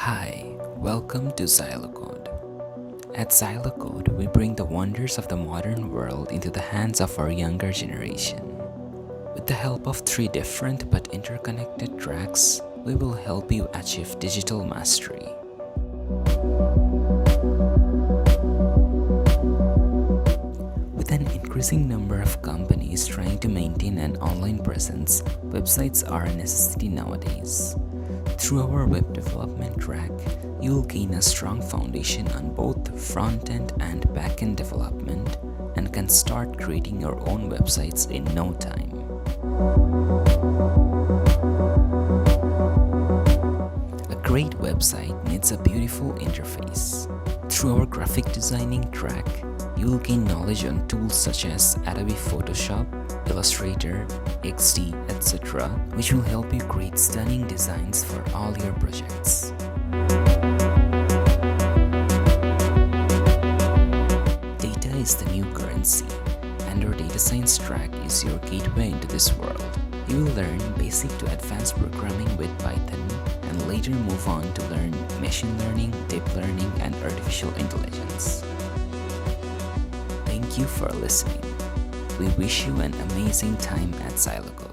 Hi, welcome to ZyloCode. At ZyloCode, we bring the wonders of the modern world into the hands of our younger generation. With the help of 3 different but interconnected tracks, we will help you achieve digital mastery. With an increasing number of companies trying to maintain an online presence, websites are a necessity nowadays. Through our web development track, you will gain a strong foundation on both front-end and back-end development and can start creating your own websites in no time. A great website needs a beautiful interface. Through our graphic designing track, you will gain knowledge on tools such as Adobe Photoshop, Illustrator, XD, etc., which will help you create stunning designs for all your projects. Data is the new currency, and our data science track is your gateway into this world. You will learn basic to advanced programming with Python and later move on to learn machine learning, deep learning, and artificial intelligence. Thank you for listening. We wish you an amazing time at ZyloCode.